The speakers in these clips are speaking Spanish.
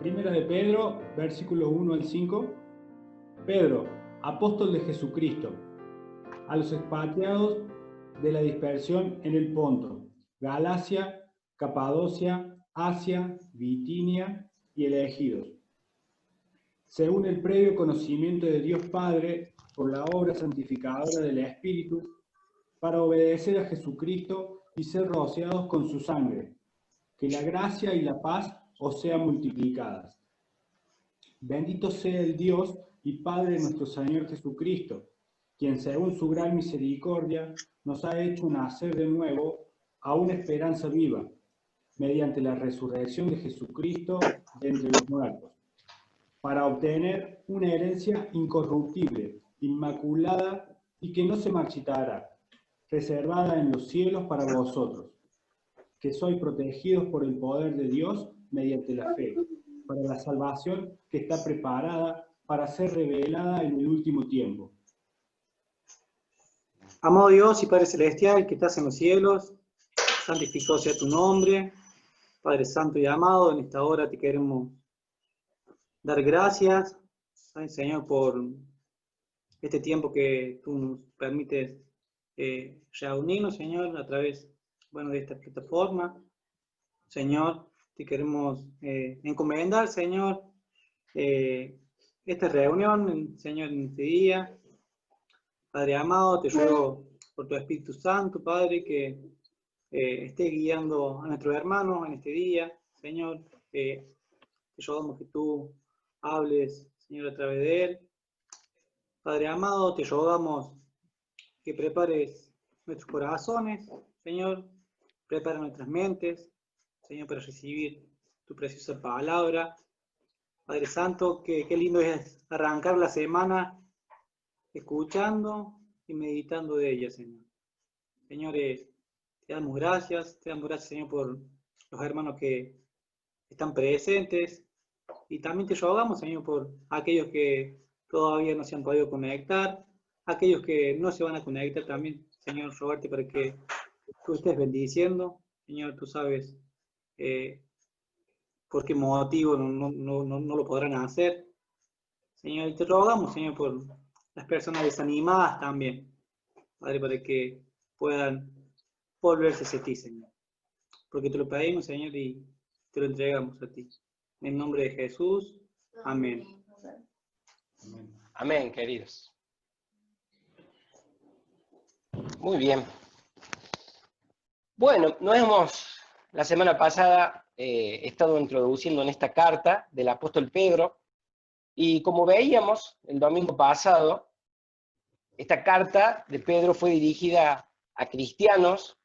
Primera de Pedro, versículos 1 al 5. Pedro, apóstol de Jesucristo, a los expatriados de la dispersión en el Ponto, Galacia, Capadocia, Asia, Bitinia y elegidos, según el previo conocimiento de Dios Padre, por la obra santificadora del Espíritu, para obedecer a Jesucristo y ser rociados con su sangre. Que la gracia y la paz os sean multiplicadas. Bendito sea el Dios y Padre de nuestro Señor Jesucristo, quien según su gran misericordia nos ha hecho nacer de nuevo a una esperanza viva, mediante la resurrección de Jesucristo de entre los muertos, para obtener una herencia incorruptible, inmaculada y que no se marchitará, reservada en los cielos para vosotros, que sois protegidos por el poder de Dios mediante la fe, para la salvación que está preparada para ser revelada en el último tiempo. Amado Dios y Padre Celestial, que estás en los cielos, santificado sea tu nombre. Padre Santo y amado, en esta hora te queremos dar gracias, Señor, por este tiempo que tú nos permites reunirnos, Señor, a través, de esta plataforma. Señor, te queremos encomendar, Señor, esta reunión, Señor, en este día. Padre amado, te ruego por tu Espíritu Santo, Padre, que esté guiando a nuestros hermanos en este día. Señor, te rogamos que tú hables, Señor, a través de él. Padre amado, te rogamos que prepares nuestros corazones, Señor, prepara nuestras mentes, Señor, para recibir tu preciosa palabra. Padre Santo, qué lindo es arrancar la semana escuchando y meditando de ella, Señor. Señores, te damos gracias, Señor, por los hermanos que están presentes, y también te rogamos, Señor, por aquellos que todavía no se han podido conectar, aquellos que no se van a conectar también, Señor, rogarte para que tú estés bendiciendo. Señor, tú sabes por qué motivo no lo podrán hacer. Señor, y te rogamos, Señor, por las personas desanimadas también, Padre, para que puedan volverse hacia ti, Señor. Porque te lo pedimos, Señor, y te lo entregamos a ti. En el nombre de Jesús, amén. Amén, queridos. Muy bien. Bueno, la semana pasada estado introduciendo en esta carta del apóstol Pedro, y como veíamos el domingo pasado, esta carta de Pedro fue dirigida a cristianos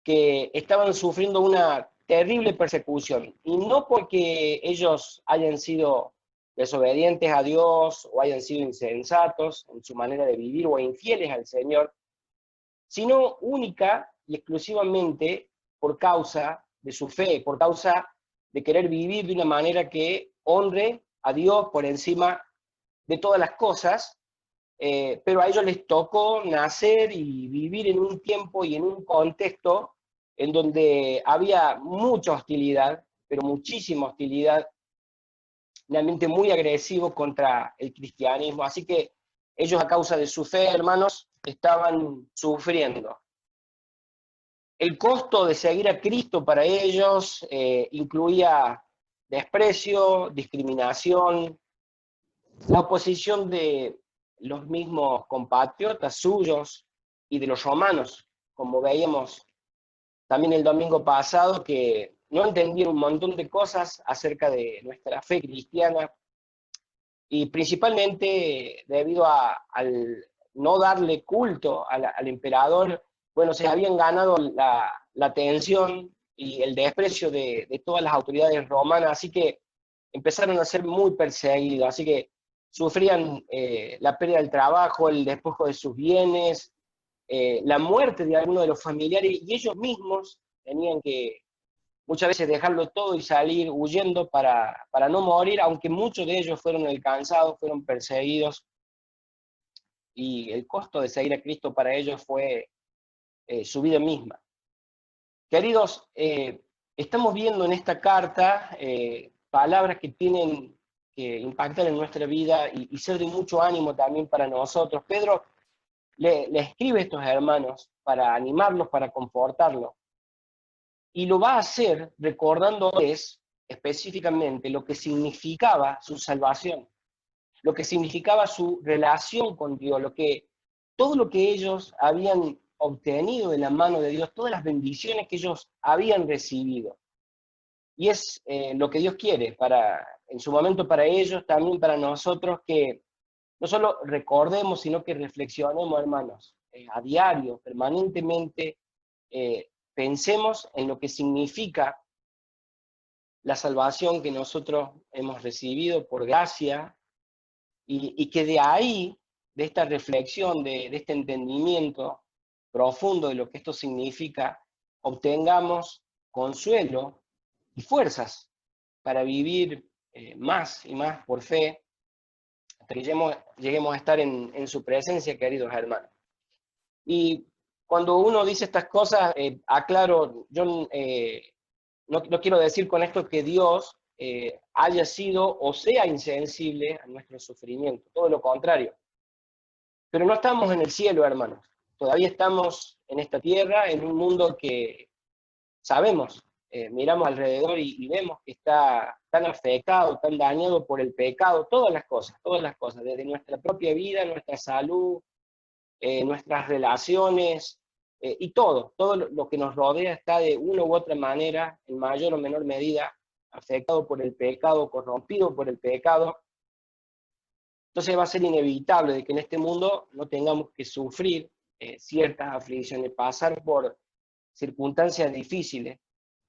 que estaban sufriendo una terrible persecución, y no porque ellos hayan sido desobedientes a Dios o hayan sido insensatos en su manera de vivir o infieles al Señor, sino única y exclusivamente por causa de su fe, por causa de querer vivir de una manera que honre a Dios por encima de todas las cosas, pero a ellos les tocó nacer y vivir en un tiempo y en un contexto en donde había mucha hostilidad, pero muchísima hostilidad, un ambiente muy agresivo contra el cristianismo. Así que ellos, a causa de su fe, hermanos, estaban sufriendo. El costo de seguir a Cristo para ellos incluía desprecio, discriminación, la oposición de los mismos compatriotas suyos y de los romanos, como veíamos también el domingo pasado, que no entendieron un montón de cosas acerca de nuestra fe cristiana, y principalmente debido al no darle culto al emperador. Bueno, se habían ganado la atención y el desprecio de todas las autoridades romanas, así que empezaron a ser muy perseguidos, así que sufrían la pérdida del trabajo, el despojo de sus bienes, la muerte de algunos de los familiares, y ellos mismos tenían que muchas veces dejarlo todo y salir huyendo para no morir, aunque muchos de ellos fueron alcanzados, fueron perseguidos, y el costo de seguir a Cristo para ellos fue su vida misma. Queridos, estamos viendo en esta carta palabras que tienen que impactar en nuestra vida y ser de mucho ánimo también para nosotros. Pedro le escribe a estos hermanos para animarlos, para confortarlos, y lo va a hacer recordándoles específicamente lo que significaba su salvación, lo que significaba su relación con Dios, todo lo que ellos habían obtenido de la mano de Dios, todas las bendiciones que ellos habían recibido. Y es lo que Dios quiere en su momento para ellos, también para nosotros, que no solo recordemos, sino que reflexionemos, hermanos, a diario, permanentemente, pensemos en lo que significa la salvación que nosotros hemos recibido por gracia, y que de ahí, de esta reflexión, de este entendimiento profundo de lo que esto significa, obtengamos consuelo y fuerzas para vivir más y más por fe, hasta que lleguemos a estar en su presencia, queridos hermanos. Y cuando uno dice estas cosas, aclaro, yo no quiero decir con esto que Dios haya sido o sea insensible a nuestro sufrimiento, todo lo contrario. Pero no estamos en el cielo, hermanos. Todavía estamos en esta tierra, en un mundo que sabemos, miramos alrededor y vemos que está tan afectado, tan dañado por el pecado, todas las cosas, desde nuestra propia vida, nuestra salud, nuestras relaciones, y todo lo que nos rodea está de una u otra manera, en mayor o menor medida, afectado por el pecado, corrompido por el pecado. Entonces va a ser inevitable de que en este mundo no tengamos que sufrir ciertas aflicciones, pasar por circunstancias difíciles,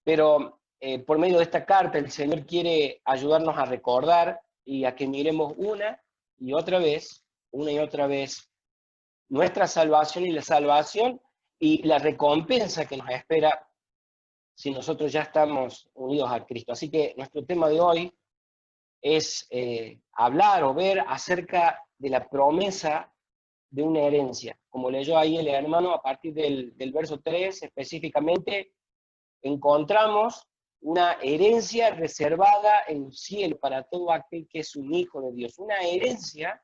pero por medio de esta carta el Señor quiere ayudarnos a recordar y a que miremos una y otra vez, nuestra salvación y la recompensa que nos espera si nosotros ya estamos unidos a Cristo. Así que nuestro tema de hoy es hablar o ver acerca de la promesa de una herencia. Como leyó ahí el hermano, a partir del verso 3 específicamente, encontramos una herencia reservada en el cielo para todo aquel que es un hijo de Dios. Una herencia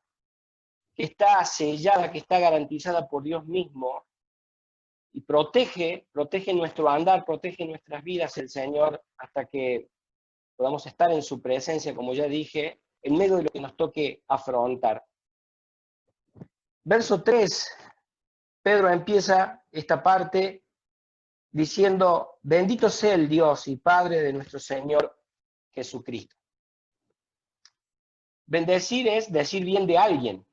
que está sellada, que está garantizada por Dios mismo, y protege nuestro andar, protege nuestras vidas el Señor, hasta que podamos estar en su presencia, como ya dije, en medio de lo que nos toque afrontar. Verso 3, Pedro empieza esta parte diciendo: bendito sea el Dios y Padre de nuestro Señor Jesucristo. Bendecir es decir bien de alguien,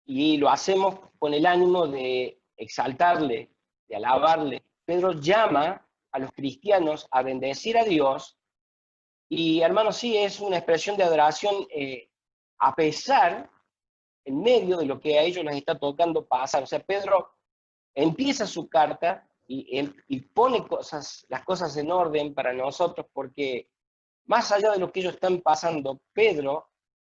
y lo hacemos con el ánimo de exaltarle, de alabarle. Pedro llama a los cristianos a bendecir a Dios, y hermanos, sí, es una expresión de adoración a pesar, en medio de lo que a ellos les está tocando pasar. O sea, Pedro empieza su carta y pone las cosas en orden para nosotros, porque más allá de lo que ellos están pasando, Pedro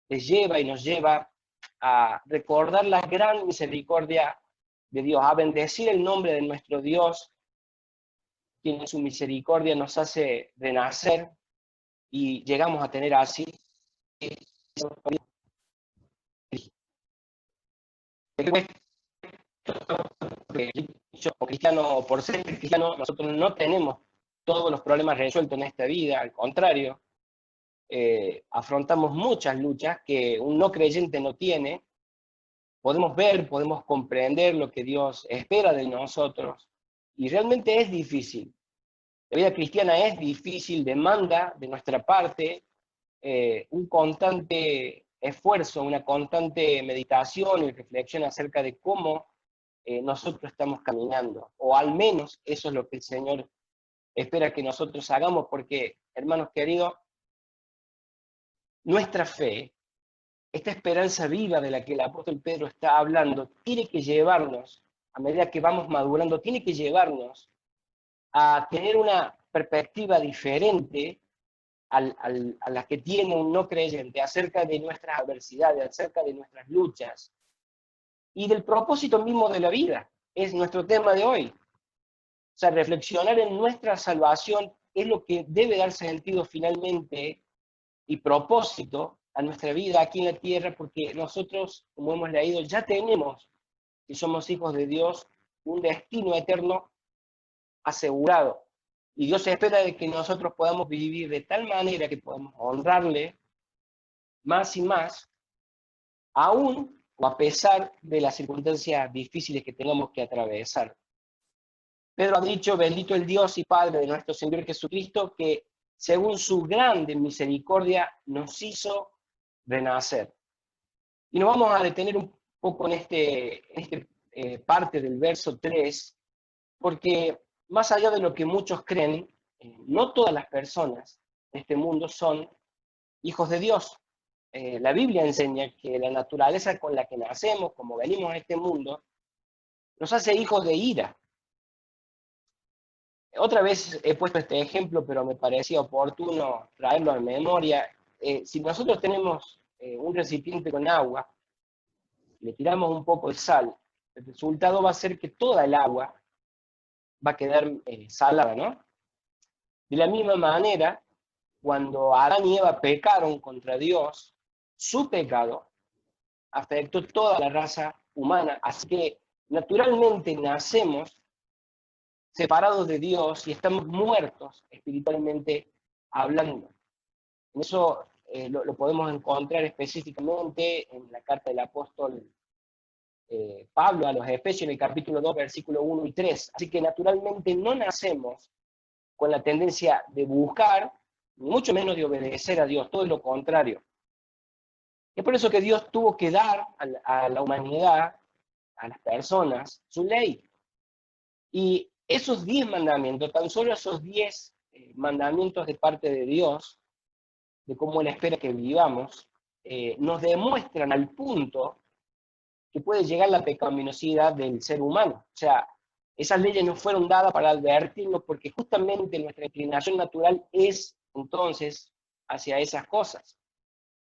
les lleva y nos lleva a recordar la gran misericordia de Dios, a bendecir el nombre de nuestro Dios, quien en su misericordia nos hace renacer, y llegamos a tener así cristiano, por ser cristiano, nosotros no tenemos todos los problemas resueltos en esta vida, al contrario, afrontamos muchas luchas que un no creyente no tiene. Podemos ver, podemos comprender lo que Dios espera de nosotros, y realmente es difícil. La vida cristiana es difícil, demanda de nuestra parte un constante esfuerzo, una constante meditación y reflexión acerca de cómo nosotros estamos caminando, o al menos eso es lo que el Señor espera que nosotros hagamos, porque, hermanos queridos, nuestra fe, esta esperanza viva de la que el apóstol Pedro está hablando, tiene que llevarnos, a medida que vamos madurando, tiene que llevarnos a tener una perspectiva diferente a la que tiene un no creyente acerca de nuestras adversidades, acerca de nuestras luchas y del propósito mismo de la vida. Es nuestro tema de hoy. O sea, reflexionar en nuestra salvación es lo que debe dar sentido finalmente y propósito a nuestra vida aquí en la tierra, porque nosotros, como hemos leído, ya tenemos, si somos hijos de Dios, un destino eterno asegurado. Y Dios espera de que nosotros podamos vivir de tal manera que podamos honrarle más y más, aún o a pesar de las circunstancias difíciles que tengamos que atravesar. Pedro ha dicho, bendito el Dios y Padre de nuestro Señor Jesucristo, que según su grande misericordia nos hizo renacer. Y nos vamos a detener un poco en este parte del verso 3, porque más allá de lo que muchos creen, no todas las personas de este mundo son hijos de Dios. La Biblia enseña que la naturaleza con la que nacemos, como venimos a este mundo, nos hace hijos de ira. Otra vez he puesto este ejemplo, pero me parecía oportuno traerlo a memoria. Si nosotros tenemos un recipiente con agua, le tiramos un poco de sal, el resultado va a ser que toda el agua va a quedar salada, ¿no? De la misma manera, cuando Adán y Eva pecaron contra Dios, su pecado afectó toda la raza humana, así que naturalmente nacemos separados de Dios y estamos muertos espiritualmente hablando. Eso lo podemos encontrar específicamente en la carta del apóstol Pablo a los Efesios en el capítulo 2, versículo 1 y 3. Así que naturalmente no nacemos con la tendencia de buscar, ni mucho menos de obedecer a Dios, todo lo contrario. Es por eso que Dios tuvo que dar a la humanidad, a las personas, su ley. Y esos 10 mandamientos, tan solo esos 10 mandamientos de parte de Dios, de cómo Él espera que vivamos, nos demuestran al punto que puede llegar la pecaminosidad del ser humano. O sea, esas leyes no fueron dadas para advertirnos porque justamente nuestra inclinación natural es entonces hacia esas cosas.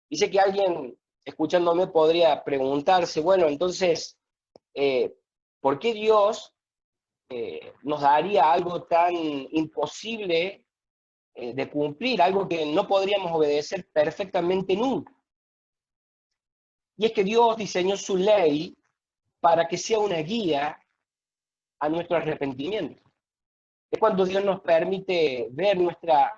Y sé que alguien escuchándome podría preguntarse, bueno, entonces, ¿por qué Dios nos daría algo tan imposible de cumplir, algo que no podríamos obedecer perfectamente nunca? Y es que Dios diseñó su ley para que sea una guía a nuestro arrepentimiento. Es cuando Dios nos permite ver nuestra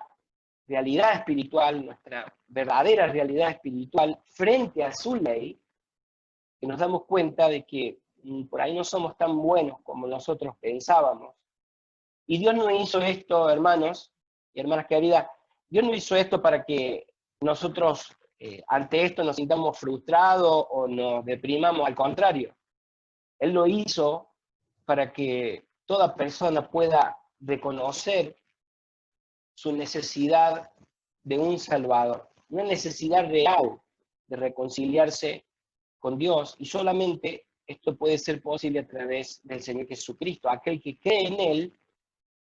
realidad espiritual, nuestra verdadera realidad espiritual frente a su ley, que nos damos cuenta de que por ahí no somos tan buenos como nosotros pensábamos. Y Dios no hizo esto, hermanos y hermanas queridas, Dios no hizo esto para que nosotros ante esto nos sintamos frustrados o nos deprimamos, al contrario. Él lo hizo para que toda persona pueda reconocer su necesidad de un Salvador, una necesidad real de reconciliarse con Dios, y solamente esto puede ser posible a través del Señor Jesucristo. Aquel que cree en Él,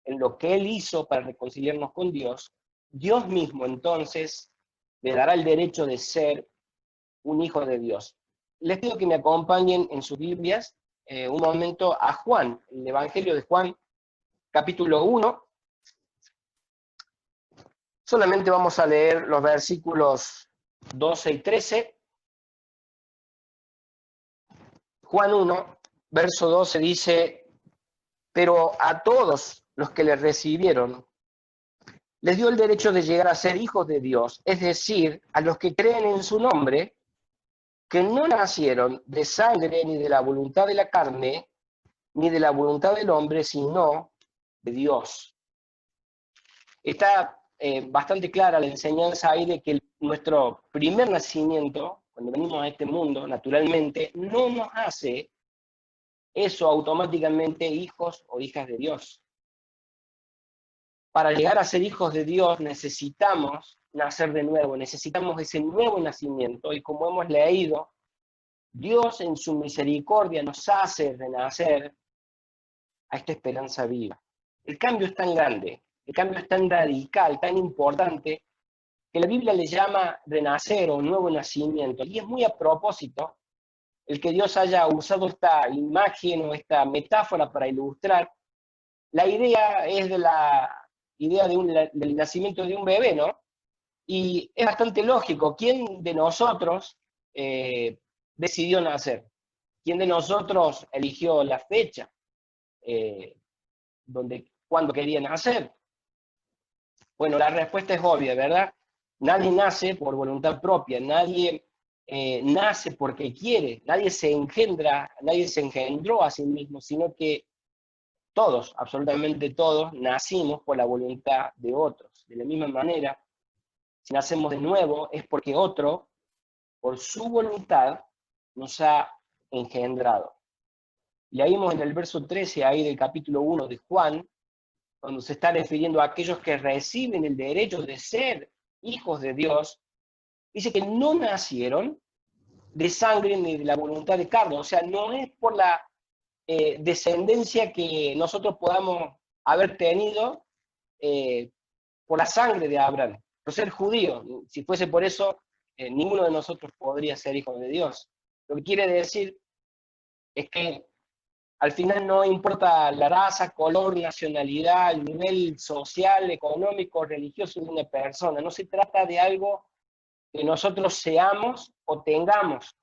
en lo que Él hizo para reconciliarnos con Dios, Dios mismo entonces le dará el derecho de ser un hijo de Dios. Les pido que me acompañen en sus Biblias un momento a Juan, el Evangelio de Juan, capítulo 1. Solamente vamos a leer los versículos 12 y 13. Juan 1, verso 12 dice, pero a todos los que le recibieron, les dio el derecho de llegar a ser hijos de Dios, es decir, a los que creen en su nombre, que no nacieron de sangre ni de la voluntad de la carne, ni de la voluntad del hombre, sino de Dios. Está bastante clara la enseñanza ahí de que nuestro primer nacimiento, cuando venimos a este mundo, naturalmente, no nos hace eso automáticamente hijos o hijas de Dios. Para llegar a ser hijos de Dios necesitamos nacer de nuevo, necesitamos ese nuevo nacimiento, y como hemos leído, Dios en su misericordia nos hace renacer a esta esperanza viva. El cambio es tan grande, el cambio es tan radical, tan importante, que la Biblia le llama renacer o nuevo nacimiento, y es muy a propósito el que Dios haya usado esta imagen o esta metáfora para ilustrar. La idea es de la idea del nacimiento de un bebé, ¿no? Y es bastante lógico, ¿quién de nosotros decidió nacer? ¿Quién de nosotros eligió la fecha cuando quería nacer? Bueno, la respuesta es obvia, ¿verdad? Nadie nace por voluntad propia, nadie nace porque quiere, nadie se engendró a sí mismo, sino que todos, absolutamente todos, nacimos por la voluntad de otros. De la misma manera, si nacemos de nuevo es porque otro, por su voluntad, nos ha engendrado. Leímos en el verso 13 ahí del capítulo 1 de Juan, cuando se está refiriendo a aquellos que reciben el derecho de ser hijos de Dios, dice que no nacieron de sangre ni de la voluntad de carne, o sea, no es por la descendencia que nosotros podamos haber tenido por la sangre de Abraham, por ser judío. Si fuese por eso, ninguno de nosotros podría ser hijo de Dios. Lo que quiere decir es que al final no importa la raza, color, nacionalidad, el nivel social, económico, religioso de una persona. No se trata de algo que nosotros seamos o tengamos.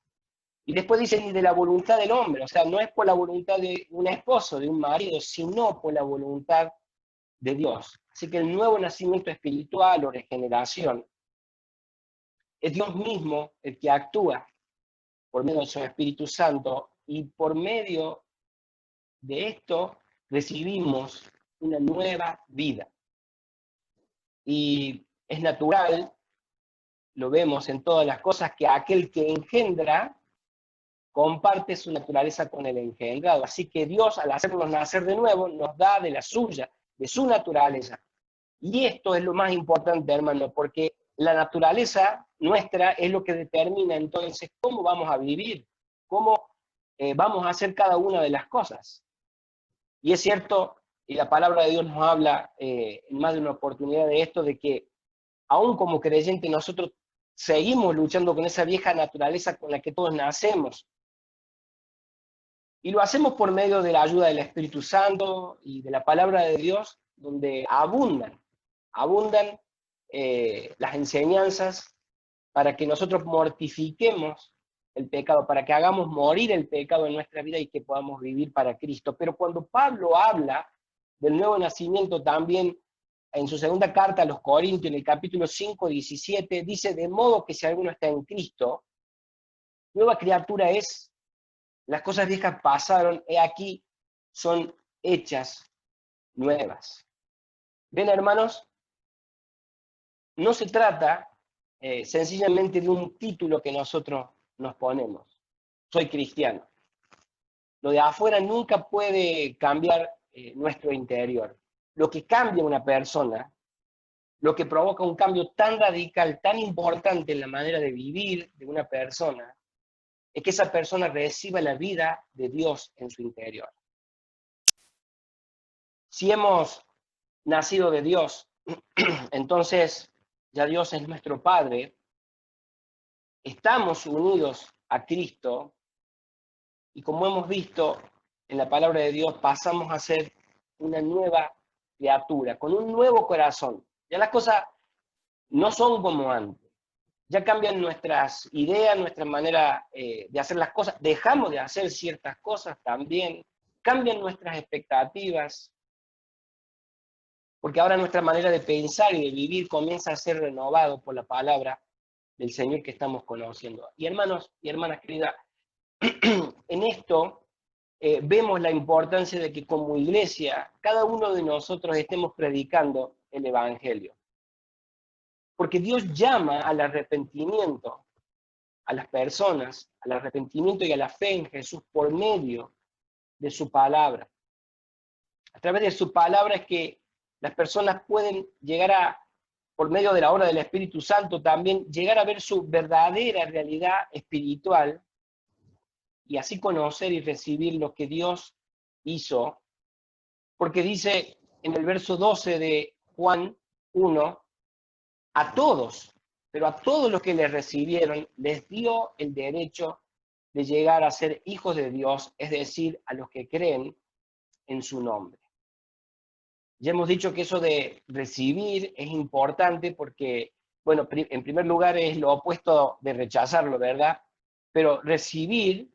Y después dice ni de la voluntad del hombre, o sea, no es por la voluntad de un esposo, de un marido, sino por la voluntad de Dios. Así que el nuevo nacimiento espiritual o regeneración es Dios mismo el que actúa por medio de su Espíritu Santo, y por medio de esto recibimos una nueva vida. Y es natural, lo vemos en todas las cosas, que aquel que engendra comparte su naturaleza con el engendrado. Así que Dios, al hacernos nacer de nuevo, nos da de la suya, de su naturaleza. Y esto es lo más importante, hermano, porque la naturaleza nuestra es lo que determina entonces cómo vamos a vivir, cómo vamos a hacer cada una de las cosas. Y es cierto, y la palabra de Dios nos habla en más de una oportunidad de esto, de que aún como creyentes nosotros seguimos luchando con esa vieja naturaleza con la que todos nacemos. Y lo hacemos por medio de la ayuda del Espíritu Santo y de la palabra de Dios, donde abundan las enseñanzas para que nosotros mortifiquemos el pecado, para que hagamos morir el pecado en nuestra vida y que podamos vivir para Cristo. Pero cuando Pablo habla del nuevo nacimiento también, en su segunda carta a los Corintios, en el capítulo 5, 17, dice, de modo que si alguno está en Cristo, nueva criatura es, las cosas viejas pasaron, he aquí, son hechas nuevas. ¿Ven, hermanos? No se trata sencillamente de un título que nosotros nos ponemos. Soy cristiano. Lo de afuera nunca puede cambiar nuestro interior. Lo que cambia una persona, lo que provoca un cambio tan radical, tan importante en la manera de vivir de una persona, es que esa persona reciba la vida de Dios en su interior. Si hemos nacido de Dios, entonces ya Dios es nuestro Padre, estamos unidos a Cristo, y como hemos visto en la palabra de Dios, pasamos a ser una nueva criatura, con un nuevo corazón. Ya las cosas no son como antes. Ya cambian nuestras ideas, nuestra manera de hacer las cosas. Dejamos de hacer ciertas cosas también. Cambian nuestras expectativas. Porque ahora nuestra manera de pensar y de vivir comienza a ser renovado por la palabra del Señor que estamos conociendo. Y hermanos y hermanas queridas, en esto vemos la importancia de que como iglesia, cada uno de nosotros estemos predicando el Evangelio. Porque Dios llama al arrepentimiento a las personas, al arrepentimiento y a la fe en Jesús por medio de su palabra. A través de su palabra es que las personas pueden llegar a, por medio de la obra del Espíritu Santo también, llegar a ver su verdadera realidad espiritual y así conocer y recibir lo que Dios hizo. Porque dice en el verso 12 de Juan 1, a todos, pero a todos los que le recibieron, les dio el derecho de llegar a ser hijos de Dios, es decir, a los que creen en su nombre. Ya hemos dicho que eso de recibir es importante porque bueno, en primer lugar es lo opuesto de rechazarlo, ¿verdad? Pero recibir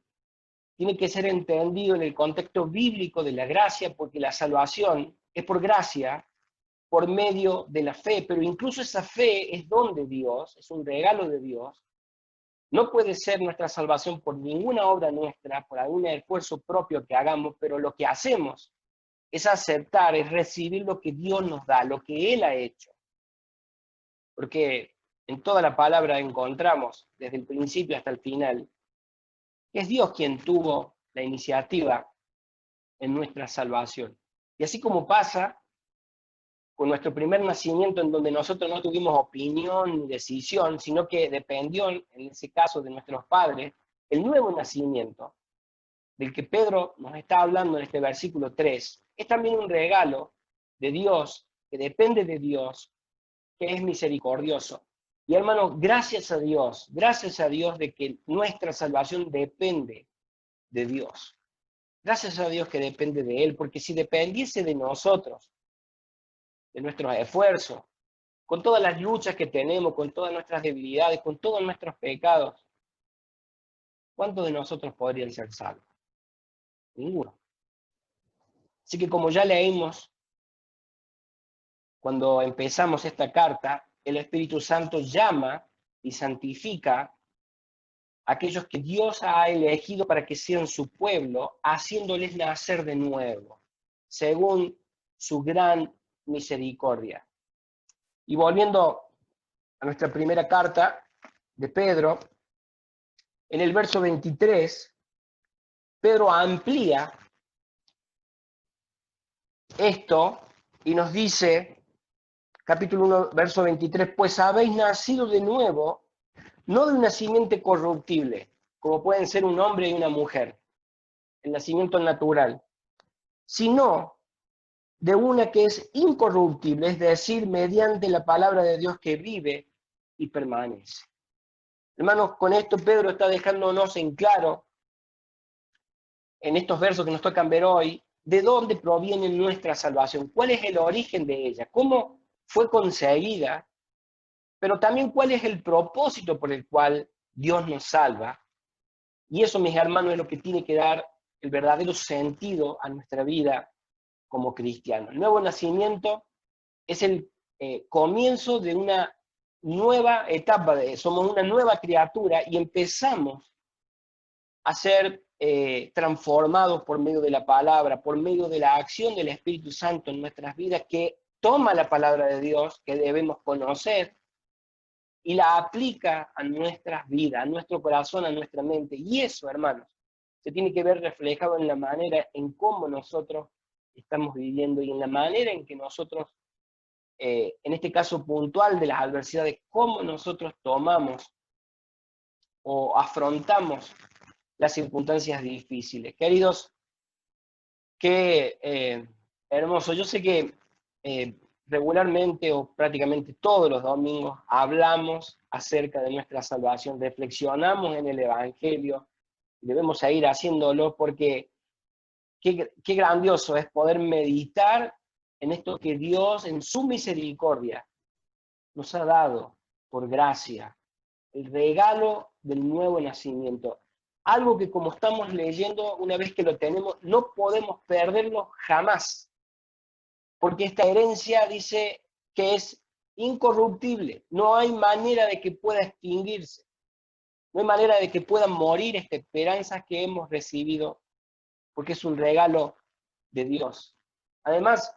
tiene que ser entendido en el contexto bíblico de la gracia, porque la salvación es por gracia, por medio de la fe, pero incluso esa fe es don de Dios, es un regalo de Dios. No puede ser nuestra salvación por ninguna obra nuestra, por algún esfuerzo propio que hagamos, pero lo que hacemos es aceptar, es recibir lo que Dios nos da, lo que Él ha hecho. Porque en toda la palabra encontramos, desde el principio hasta el final, que es Dios quien tuvo la iniciativa en nuestra salvación. Y así como pasa con nuestro primer nacimiento, en donde nosotros no tuvimos opinión ni decisión, sino que dependió, en ese caso, de nuestros padres, el nuevo nacimiento, del que Pedro nos está hablando en este versículo 3, es también un regalo de Dios, que depende de Dios, que es misericordioso. Y hermanos, gracias a Dios de que nuestra salvación depende de Dios. Gracias a Dios que depende de Él, porque si dependiese de nosotros, de nuestros esfuerzos, con todas las luchas que tenemos, con todas nuestras debilidades, con todos nuestros pecados, ¿cuántos de nosotros podrían ser salvos? Ninguno. Así que como ya leímos, cuando empezamos esta carta, el Espíritu Santo llama y santifica a aquellos que Dios ha elegido para que sean su pueblo, haciéndoles nacer de nuevo, según su gran misericordia. Y volviendo a nuestra primera carta de Pedro, en el verso 23, Pedro amplía esto y nos dice, capítulo 1, verso 23, pues habéis nacido de nuevo, no de una simiente corruptible, como pueden ser un hombre y una mujer, el nacimiento natural, sino de una que es incorruptible, es decir, mediante la palabra de Dios que vive y permanece. Hermanos, con esto Pedro está dejándonos en claro, en estos versos que nos tocan ver hoy, de dónde proviene nuestra salvación, cuál es el origen de ella, cómo fue conseguida, pero también cuál es el propósito por el cual Dios nos salva. Y eso, mis hermanos, es lo que tiene que dar el verdadero sentido a nuestra vida como cristianos. El nuevo nacimiento es el comienzo de una nueva etapa, somos una nueva criatura y empezamos a ser transformados por medio de la palabra, por medio de la acción del Espíritu Santo en nuestras vidas, que toma la palabra de Dios, que debemos conocer, y la aplica a nuestras vidas, a nuestro corazón, a nuestra mente. Y eso, hermanos, se tiene que ver reflejado en la manera en cómo nosotros estamos viviendo y en la manera en que nosotros, en este caso puntual de las adversidades, cómo nosotros tomamos o afrontamos las circunstancias difíciles. Queridos, qué hermoso. Yo sé que regularmente o prácticamente todos los domingos hablamos acerca de nuestra salvación, reflexionamos en el Evangelio, debemos seguir haciéndolo porque qué grandioso es poder meditar en esto que Dios en su misericordia nos ha dado por gracia, el regalo del nuevo nacimiento. Algo que, como estamos leyendo, una vez que lo tenemos, no podemos perderlo jamás. Porque esta herencia dice que es incorruptible. No hay manera de que pueda extinguirse. No hay manera de que pueda morir esta esperanza que hemos recibido, porque es un regalo de Dios. Además,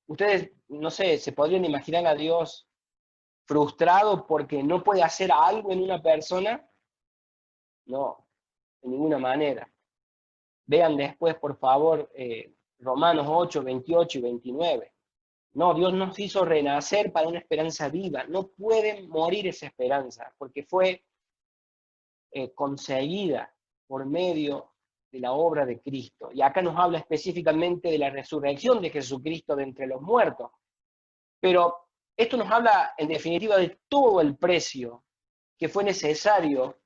ustedes, no sé, se podrían imaginar a Dios frustrado porque no puede hacer algo en una persona. No, de ninguna manera. Vean después, por favor, Romanos 8, 28 y 29. No, Dios nos hizo renacer para una esperanza viva. No puede morir esa esperanza, porque fue conseguida por medio de la obra de Cristo. Y acá nos habla específicamente de la resurrección de Jesucristo de entre los muertos. Pero esto nos habla, en definitiva, de todo el precio que fue necesario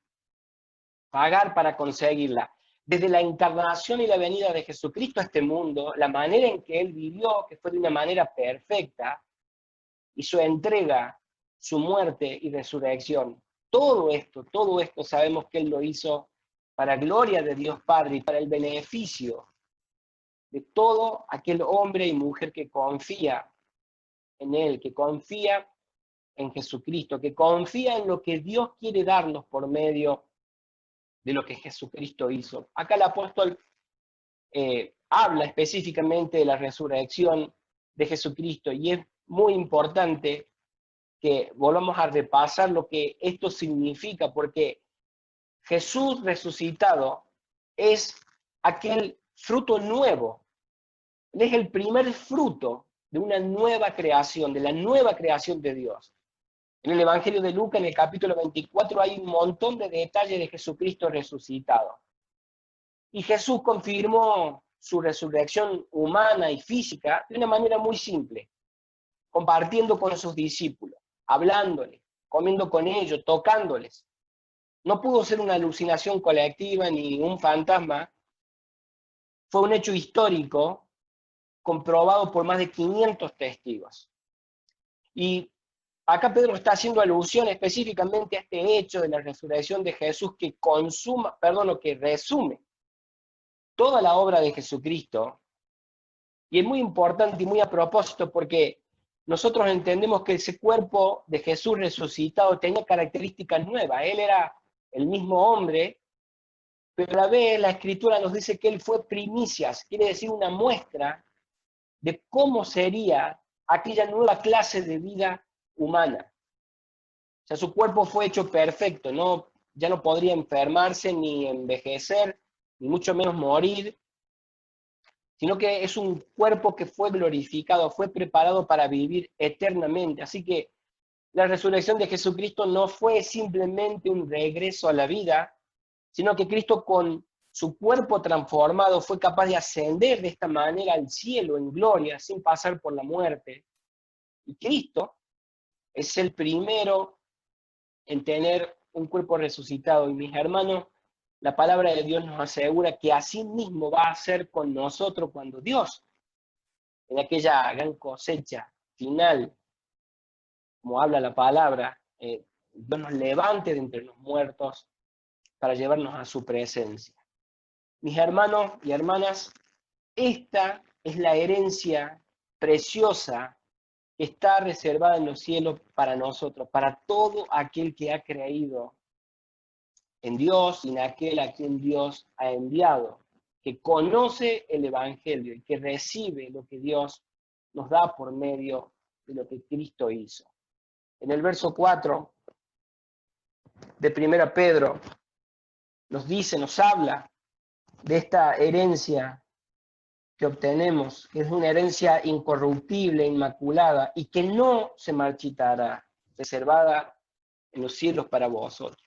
pagar para conseguirla. Desde la encarnación y la venida de Jesucristo a este mundo, la manera en que Él vivió, que fue de una manera perfecta, y su entrega su muerte y resurrección. Todo esto sabemos que Él lo hizo para gloria de Dios Padre y para el beneficio de todo aquel hombre y mujer que confía en Él, que confía en Jesucristo, que confía en lo que Dios quiere darnos por medio de lo que Jesucristo hizo. Acá el apóstol habla específicamente de la resurrección de Jesucristo, y es muy importante que volvamos a repasar lo que esto significa, porque Jesús resucitado es aquel fruto nuevo. Él es el primer fruto de una nueva creación, de la nueva creación de Dios. En el Evangelio de Lucas, en el capítulo 24, hay un montón de detalles de Jesucristo resucitado. Y Jesús confirmó su resurrección humana y física de una manera muy simple, compartiendo con sus discípulos, hablándoles, comiendo con ellos, tocándoles. No pudo ser una alucinación colectiva ni un fantasma. Fue un hecho histórico comprobado por más de 500 testigos. Y acá Pedro está haciendo alusión específicamente a este hecho de la resurrección de Jesús que resume toda la obra de Jesucristo. Y es muy importante y muy a propósito porque nosotros entendemos que ese cuerpo de Jesús resucitado tenía características nuevas. Él era el mismo hombre, pero a la vez la Escritura nos dice que Él fue primicias, quiere decir una muestra de cómo sería aquella nueva clase de vida humana. O sea, su cuerpo fue hecho perfecto, ya no podría enfermarse, ni envejecer, ni mucho menos morir, sino que es un cuerpo que fue glorificado, fue preparado para vivir eternamente. Así que la resurrección de Jesucristo no fue simplemente un regreso a la vida, sino que Cristo con su cuerpo transformado fue capaz de ascender de esta manera al cielo en gloria, sin pasar por la muerte. Y Cristo es el primero en tener un cuerpo resucitado. Y mis hermanos, la palabra de Dios nos asegura que así mismo va a ser con nosotros cuando Dios, en aquella gran cosecha final, como habla la palabra, Dios nos levante de entre los muertos para llevarnos a su presencia. Mis hermanos y hermanas, esta es la herencia preciosa que está reservada en los cielos para nosotros, para todo aquel que ha creído en Dios y en aquel a quien Dios ha enviado, que conoce el Evangelio y que recibe lo que Dios nos da por medio de lo que Cristo hizo. En el verso 4 de 1 Pedro nos habla de esta herencia que obtenemos, que es una herencia incorruptible, inmaculada, y que no se marchitará, reservada en los cielos para vosotros.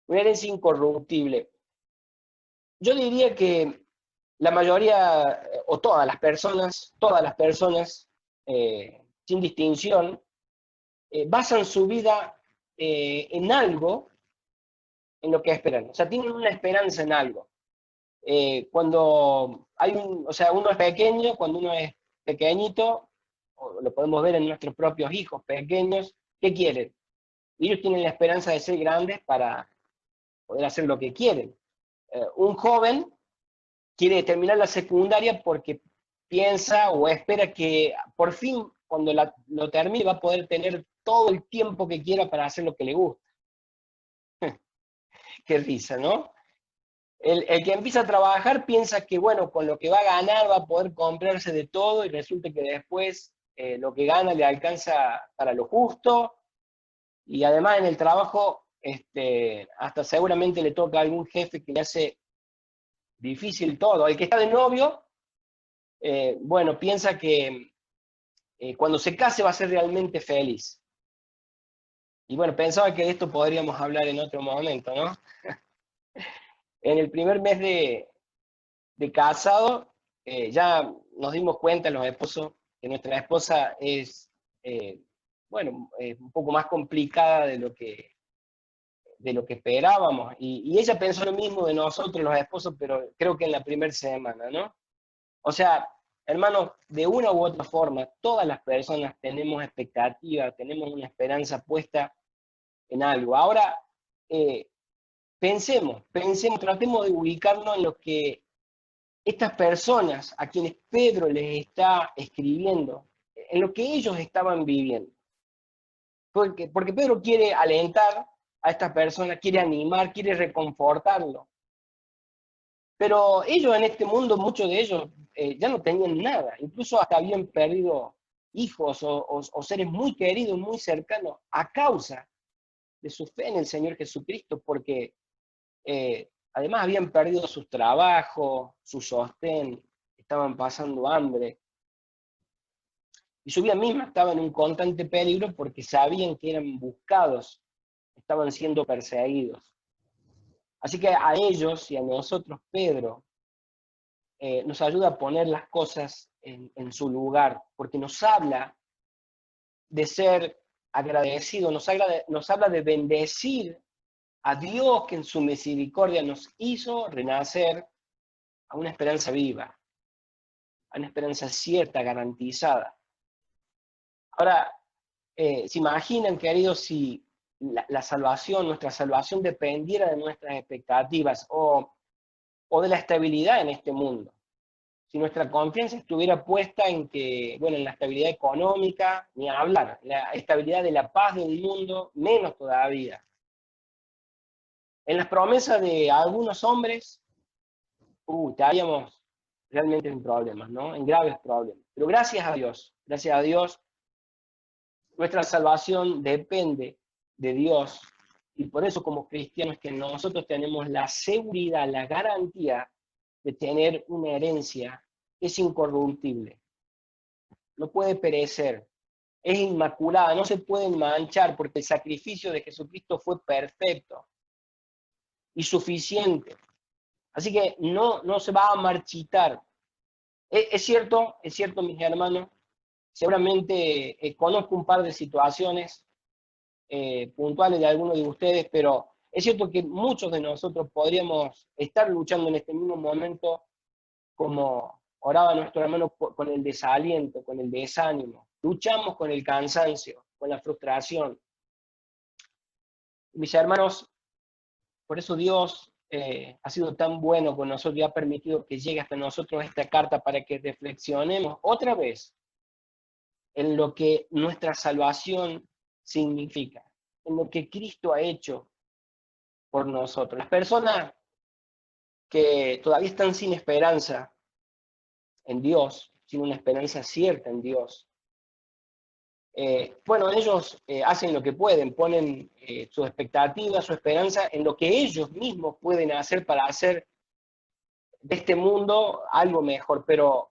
Una herencia incorruptible. Yo diría que la mayoría, o todas las personas, sin distinción, basan su vida en algo, en lo que esperan. O sea, tienen una esperanza en algo. Cuando uno es pequeño, cuando uno es pequeñito, o lo podemos ver en nuestros propios hijos pequeños, ¿qué quieren? Ellos tienen la esperanza de ser grandes para poder hacer lo que quieren. Un joven quiere terminar la secundaria porque piensa o espera que por fin, cuando lo termine, va a poder tener todo el tiempo que quiera para hacer lo que le gusta. Qué risa, ¿no? El que empieza a trabajar piensa que, bueno, con lo que va a ganar va a poder comprarse de todo y resulta que después lo que gana le alcanza para lo justo y además en el trabajo hasta seguramente le toca a algún jefe que le hace difícil todo. El que está de novio, bueno, piensa que cuando se case va a ser realmente feliz. Y bueno, pensaba que de esto podríamos hablar en otro momento, ¿no? En el primer mes de casado, ya nos dimos cuenta los esposos que nuestra esposa es, un poco más complicada de lo que esperábamos. Y ella pensó lo mismo de nosotros, los esposos, pero creo que en la primera semana, ¿no? O sea, Hermanos, de una u otra forma, todas las personas tenemos expectativa, tenemos una esperanza puesta en algo. Ahora, pensemos, tratemos de ubicarnos en lo que estas personas a quienes Pedro les está escribiendo, en lo que ellos estaban viviendo. Porque Pedro quiere alentar a estas personas, quiere animar, quiere reconfortarlo. Pero ellos en este mundo, muchos de ellos ya no tenían nada, incluso hasta habían perdido hijos o seres muy queridos, muy cercanos, a causa de su fe en el Señor Jesucristo, porque además habían perdido sus trabajos, su sostén, estaban pasando hambre. Y su vida misma estaba en un constante peligro porque sabían que eran buscados, estaban siendo perseguidos. Así que a ellos y a nosotros, Pedro, nos ayuda a poner las cosas en su lugar, porque nos habla de ser agradecido, nos habla de bendecir a Dios que en su misericordia nos hizo renacer a una esperanza viva, a una esperanza cierta, garantizada. Ahora, ¿se imaginan, queridos, si la salvación, nuestra salvación dependiera de nuestras expectativas o de la estabilidad en este mundo? Si nuestra confianza estuviera puesta en que, bueno, en la estabilidad económica, ni hablar, la estabilidad de la paz del mundo, menos todavía. En las promesas de algunos hombres, estaríamos realmente en problemas, ¿no? En graves problemas. Pero gracias a Dios, nuestra salvación depende de Dios. Y por eso como cristianos que nosotros tenemos la seguridad, la garantía de tener una herencia que es incorruptible. No puede perecer, es inmaculada, no se puede manchar porque el sacrificio de Jesucristo fue perfecto y suficiente. Así que no se va a marchitar. Es cierto, mis hermanos, seguramente conozco un par de situaciones puntuales de algunos de ustedes, pero es cierto que muchos de nosotros podríamos estar luchando en este mismo momento como oraba nuestro hermano, con el desaliento, con el desánimo. Luchamos con el cansancio, con la frustración. Mis hermanos, por eso Dios ha sido tan bueno con nosotros y ha permitido que llegue hasta nosotros esta carta para que reflexionemos otra vez en lo que nuestra salvación significa, en lo que Cristo ha hecho por nosotros. Las personas que todavía están sin esperanza en Dios, sin una esperanza cierta en Dios, bueno, ellos hacen lo que pueden, ponen su expectativa, su esperanza en lo que ellos mismos pueden hacer para hacer de este mundo algo mejor, pero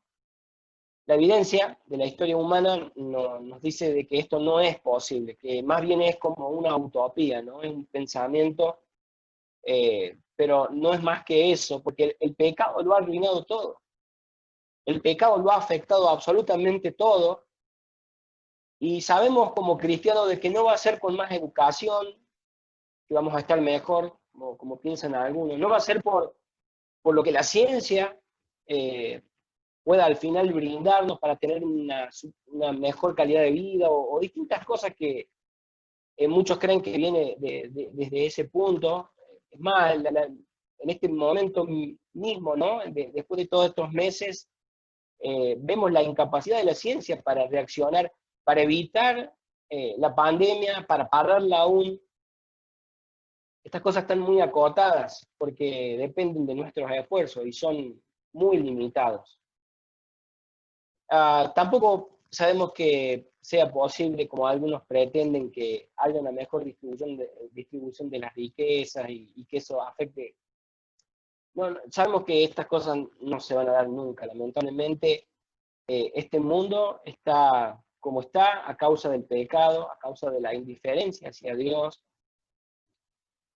la evidencia de la historia humana nos dice de que esto no es posible, que más bien es como una utopía, ¿no? Es un pensamiento, pero no es más que eso, porque el pecado lo ha arruinado todo. El pecado lo ha afectado absolutamente todo, y sabemos como cristianos de que no va a ser con más educación que vamos a estar mejor, como piensan algunos, no va a ser por lo que la ciencia pueda al final brindarnos para tener una mejor calidad de vida o distintas cosas que muchos creen que viene desde ese punto. Es más, en este momento mismo, ¿no? Después de todos estos meses, vemos la incapacidad de la ciencia para reaccionar, para evitar la pandemia, para pararla aún. Estas cosas están muy acotadas porque dependen de nuestros esfuerzos y son muy limitados. Tampoco sabemos que sea posible, como algunos pretenden, que haya una mejor distribución de las riquezas y que eso afecte. No, sabemos que estas cosas no se van a dar nunca, lamentablemente. Este mundo está como está a causa del pecado, a causa de la indiferencia hacia Dios.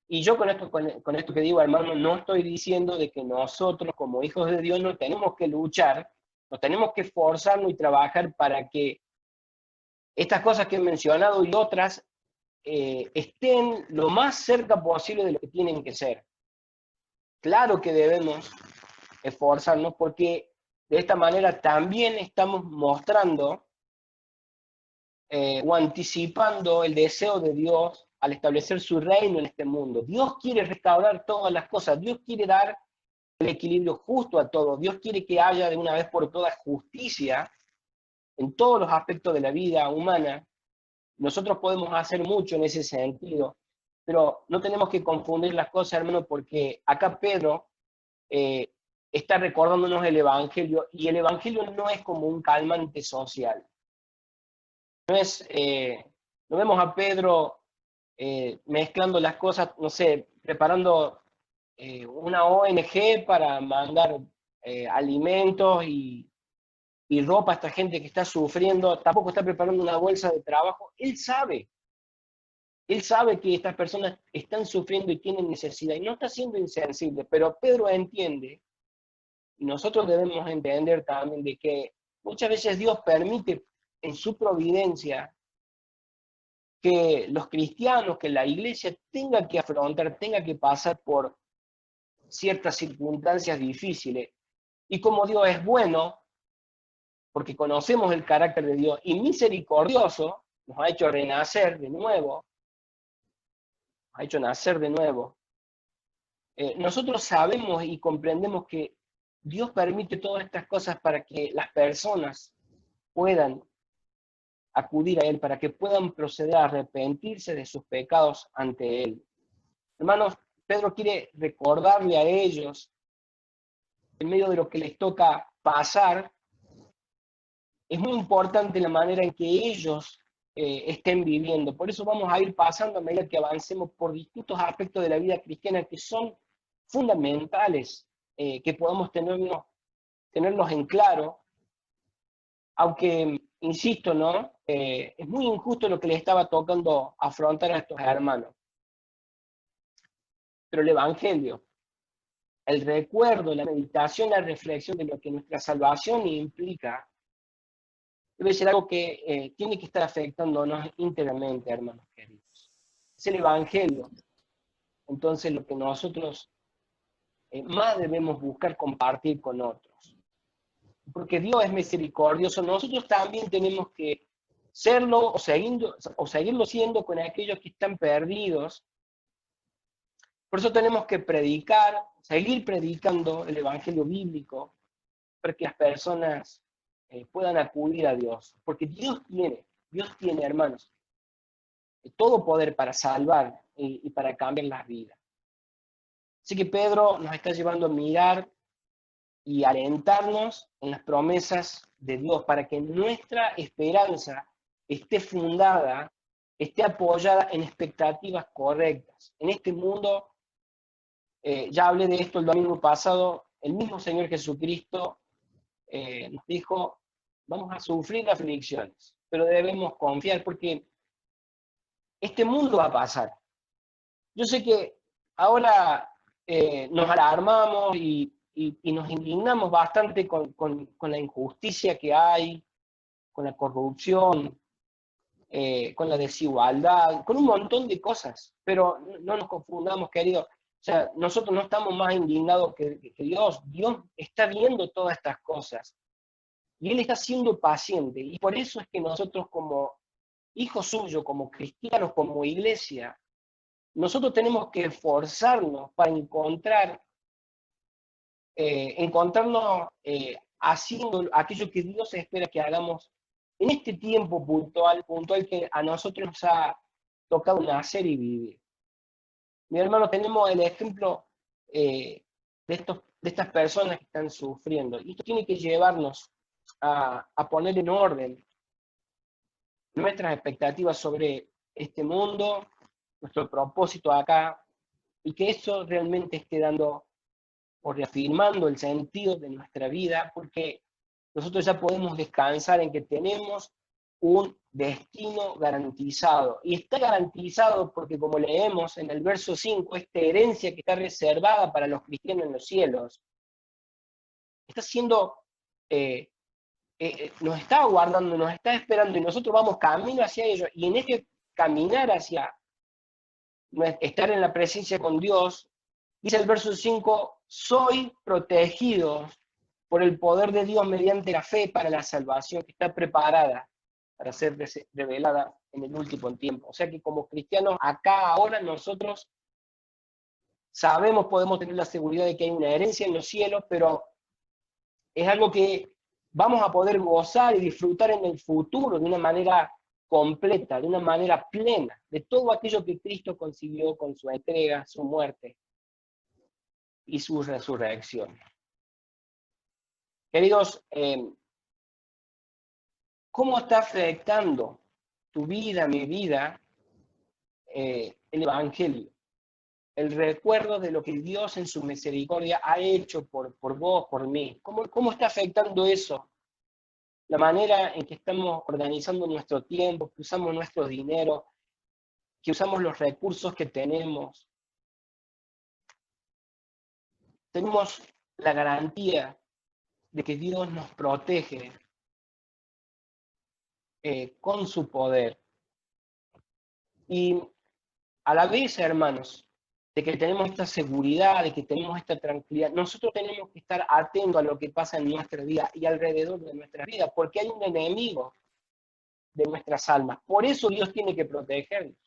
Y yo con esto que digo, hermano, no estoy diciendo de que nosotros como hijos de Dios no tenemos que luchar, no tenemos que esforzarnos y trabajar para que estas cosas que he mencionado y otras estén lo más cerca posible de lo que tienen que ser. Claro que debemos esforzarnos porque de esta manera también estamos mostrando o anticipando el deseo de Dios al establecer su reino en este mundo. Dios quiere restaurar todas las cosas, Dios quiere dar el equilibrio justo a todos, Dios quiere que haya de una vez por todas justicia en todos los aspectos de la vida humana. Nosotros podemos hacer mucho en ese sentido, pero no tenemos que confundir las cosas, hermano, porque acá Pedro está recordándonos el Evangelio, y el Evangelio no es como un calmante social. No es, no vemos a Pedro mezclando las cosas, no sé, preparando una ONG para mandar alimentos y ropa a esta gente que está sufriendo, tampoco está preparando una bolsa de trabajo. Él sabe que estas personas están sufriendo y tienen necesidad, y no está siendo insensible, pero Pedro entiende, y nosotros debemos entender también, de que muchas veces Dios permite en su providencia que los cristianos, que la iglesia tenga que afrontar, tenga que pasar por ciertas circunstancias difíciles. Y como Dios es bueno, porque conocemos el carácter de Dios, y misericordioso, nos ha hecho renacer de nuevo, nos ha hecho nacer de nuevo, nosotros sabemos y comprendemos que Dios permite todas estas cosas para que las personas puedan acudir a Él, para que puedan proceder a arrepentirse de sus pecados ante Él. Hermanos, Pedro quiere recordarle a ellos, en medio de lo que les toca pasar, es muy importante la manera en que ellos estén viviendo. Por eso vamos a ir pasando a medida que avancemos por distintos aspectos de la vida cristiana que son fundamentales, que podamos tenerlos en claro, aunque, insisto, ¿no? Es muy injusto lo que les estaba tocando afrontar a estos hermanos. Pero el Evangelio, el recuerdo, la meditación, la reflexión de lo que nuestra salvación implica, debe ser algo que tiene que estar afectándonos íntegramente, hermanos queridos. Es el Evangelio. Entonces, lo que nosotros más debemos buscar compartir con otros. Porque Dios es misericordioso, nosotros también tenemos que serlo o seguirlo siendo con aquellos que están perdidos. Por eso tenemos que predicar, seguir predicando el Evangelio bíblico, para que las personas puedan acudir a Dios. Porque Dios tiene, hermanos, todo poder para salvar y para cambiar las vidas. Así que Pedro nos está llevando a mirar y alentarnos en las promesas de Dios, para que nuestra esperanza esté fundada, esté apoyada en expectativas correctas. En este mundo, ya hablé de esto el domingo pasado, el mismo Señor Jesucristo nos dijo, vamos a sufrir aflicciones, pero debemos confiar porque este mundo va a pasar. Yo sé que ahora nos alarmamos y nos indignamos bastante con la injusticia que hay, con la corrupción, con la desigualdad, con un montón de cosas, pero no nos confundamos, queridos. O sea, nosotros no estamos más indignados que Dios. Dios está viendo todas estas cosas y Él está siendo paciente, y por eso es que nosotros como hijos suyos, como cristianos, como iglesia, nosotros tenemos que esforzarnos para encontrarnos haciendo aquello que Dios espera que hagamos en este tiempo puntual que a nosotros nos ha tocado nacer y vivir. Mi hermano, tenemos el ejemplo de estas personas que están sufriendo, y esto tiene que llevarnos a poner en orden nuestras expectativas sobre este mundo, nuestro propósito acá, y que eso realmente esté dando o reafirmando el sentido de nuestra vida, porque nosotros ya podemos descansar en que tenemos un destino garantizado. Y está garantizado porque, como leemos en el verso 5, esta herencia que está reservada para los cristianos en los cielos, está siendo, nos está aguardando, nos está esperando, y nosotros vamos camino hacia ello, y en este caminar hacia estar en la presencia con Dios, dice el verso 5, soy protegido por el poder de Dios mediante la fe para la salvación que está preparada para ser revelada en el último tiempo. O sea que como cristianos, acá, ahora, nosotros sabemos, podemos tener la seguridad de que hay una herencia en los cielos, pero es algo que vamos a poder gozar y disfrutar en el futuro de una manera completa, de una manera plena, de todo aquello que Cristo consiguió con su entrega, su muerte y su resurrección. Queridos, ¿cómo está afectando tu vida, mi vida, el Evangelio? El recuerdo de lo que Dios en su misericordia ha hecho por vos, por mí. ¿Cómo está afectando eso? La manera en que estamos organizando nuestro tiempo, que usamos nuestro dinero, que usamos los recursos que tenemos. Tenemos la garantía de que Dios nos protege con su poder. Y a la vez, hermanos, de que tenemos esta seguridad, de que tenemos esta tranquilidad, nosotros tenemos que estar atentos a lo que pasa en nuestra vida y alrededor de nuestra vida, porque hay un enemigo de nuestras almas. Por eso Dios tiene que protegernos.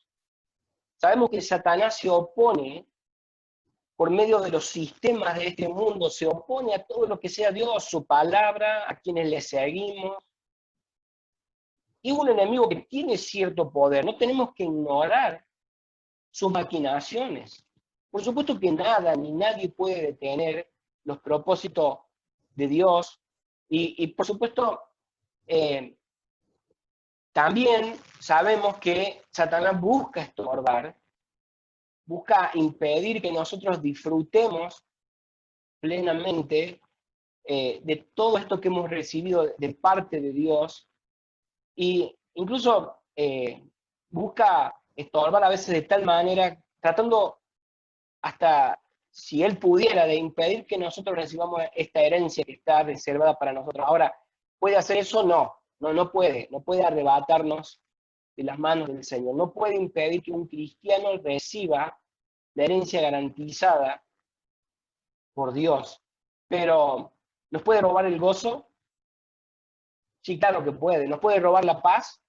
Sabemos que Satanás se opone por medio de los sistemas de este mundo, se opone a todo lo que sea Dios, su palabra, a quienes le seguimos. Y es un enemigo que tiene cierto poder, no tenemos que ignorar sus maquinaciones. Por supuesto que nada ni nadie puede detener los propósitos de Dios y por supuesto también sabemos que Satanás busca estorbar, busca impedir que nosotros disfrutemos plenamente de todo esto que hemos recibido de parte de Dios y incluso busca estorbar a veces de tal manera, tratando hasta, si él pudiera, de impedir que nosotros recibamos esta herencia que está reservada para nosotros. Ahora, ¿puede hacer eso? No puede arrebatarnos de las manos del Señor, no puede impedir que un cristiano reciba la herencia garantizada por Dios, pero ¿nos puede robar el gozo? Sí, claro que puede. ¿Nos puede robar la paz?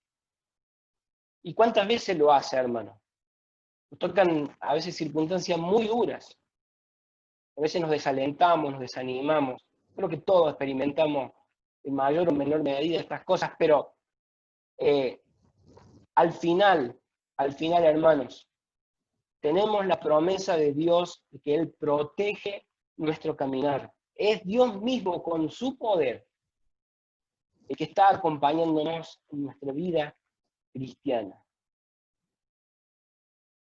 ¿Y cuántas veces lo hace, hermano? Nos tocan a veces circunstancias muy duras. A veces nos desalentamos, nos desanimamos. Creo que todos experimentamos en mayor o menor medida estas cosas, pero al final, hermanos, tenemos la promesa de Dios de que Él protege nuestro caminar. Es Dios mismo con su poder el que está acompañándonos en nuestra vida cristiana.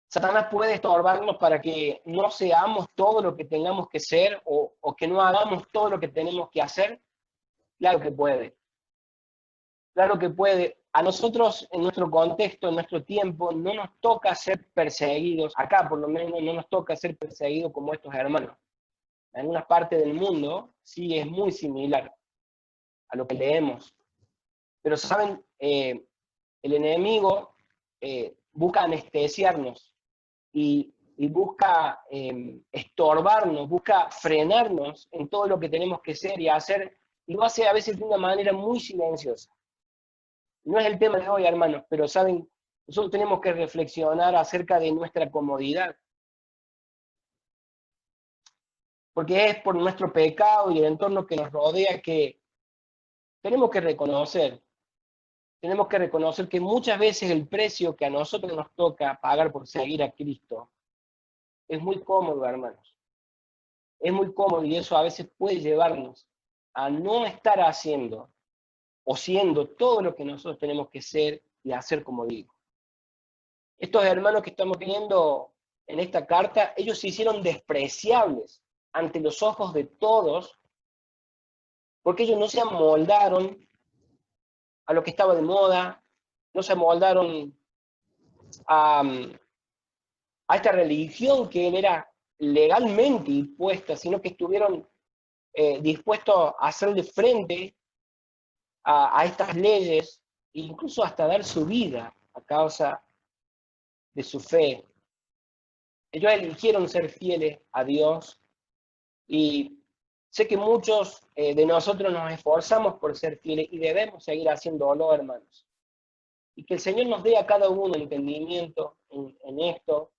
Satanás puede estorbarnos para que no seamos todo lo que tengamos que ser o que no hagamos todo lo que tenemos que hacer. Claro que puede. Claro que puede. A nosotros, en nuestro contexto, en nuestro tiempo, no nos toca ser perseguidos. Acá, por lo menos, no nos toca ser perseguidos como estos hermanos. En algunas partes del mundo, sí es muy similar a lo que leemos. Pero, ¿saben? El enemigo busca anestesiarnos y busca estorbarnos, busca frenarnos en todo lo que tenemos que ser y hacer, y lo hace a veces de una manera muy silenciosa. No es el tema de hoy, hermanos, pero saben, nosotros tenemos que reflexionar acerca de nuestra comodidad. Porque es por nuestro pecado y el entorno que nos rodea que tenemos que reconocer que muchas veces el precio que a nosotros nos toca pagar por seguir a Cristo es muy cómodo, hermanos. Es muy cómodo y eso a veces puede llevarnos a no estar haciendo o siendo todo lo que nosotros tenemos que ser y hacer, como digo. Estos hermanos que estamos viendo en esta carta, ellos se hicieron despreciables ante los ojos de todos, porque ellos no se amoldaron a lo que estaba de moda, no se amoldaron a esta religión que era legalmente impuesta, sino que estuvieron dispuestos a hacerle frente a estas leyes, e incluso hasta dar su vida a causa de su fe. Ellos eligieron ser fieles a Dios y Sé que muchos de nosotros nos esforzamos por ser fieles y debemos seguir haciéndolo, hermanos. Y que el Señor nos dé a cada uno entendimiento en esto.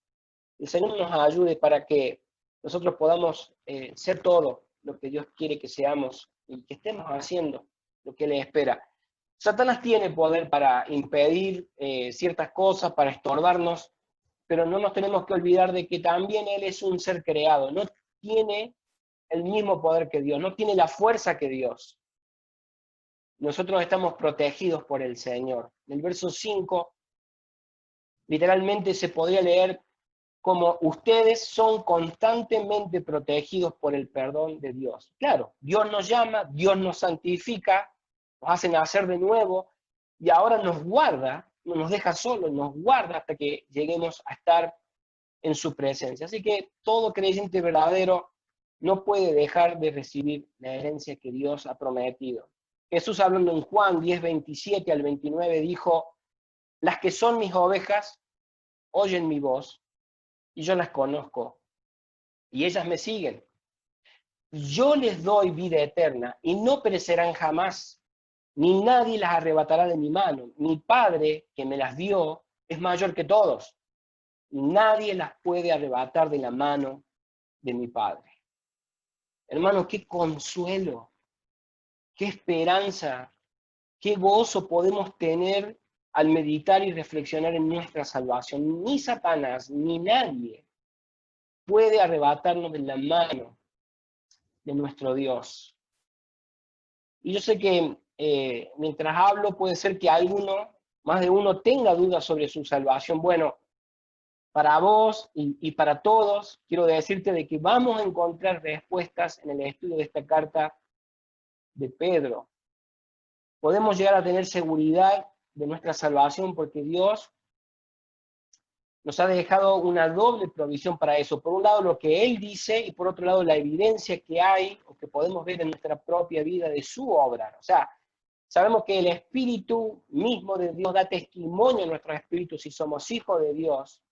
El Señor nos ayude para que nosotros podamos ser todo lo que Dios quiere que seamos y que estemos haciendo lo que Él espera. Satanás tiene poder para impedir ciertas cosas, para estorbarnos, pero no nos tenemos que olvidar de que también Él es un ser creado, no tiene el mismo poder que Dios, no tiene la fuerza que Dios. Nosotros estamos protegidos por el Señor. En el verso 5, literalmente se podría leer como ustedes son constantemente protegidos por el perdón de Dios. Claro, Dios nos llama, Dios nos santifica, nos hace nacer de nuevo, y ahora nos guarda, no nos deja solos, nos guarda hasta que lleguemos a estar en su presencia. Así que todo creyente verdadero no puede dejar de recibir la herencia que Dios ha prometido. Jesús, hablando en Juan 10, 27 al 29, dijo: las que son mis ovejas oyen mi voz, y yo las conozco, y ellas me siguen. Yo les doy vida eterna, y no perecerán jamás, ni nadie las arrebatará de mi mano. Mi Padre, que me las dio, es mayor que todos, y nadie las puede arrebatar de la mano de mi Padre. Hermanos, qué consuelo, qué esperanza, qué gozo podemos tener al meditar y reflexionar en nuestra salvación. Ni Satanás, ni nadie puede arrebatarnos de la mano de nuestro Dios. Y yo sé que mientras hablo puede ser que alguno, más de uno, tenga dudas sobre su salvación. Bueno, para vos y para todos, quiero decirte de que vamos a encontrar respuestas en el estudio de esta carta de Pedro. Podemos llegar a tener seguridad de nuestra salvación porque Dios nos ha dejado una doble provisión para eso. Por un lado lo que Él dice y por otro lado la evidencia que hay o que podemos ver en nuestra propia vida de su obra. O sea, sabemos que el Espíritu mismo de Dios da testimonio a nuestros espíritus si somos hijos de Dios.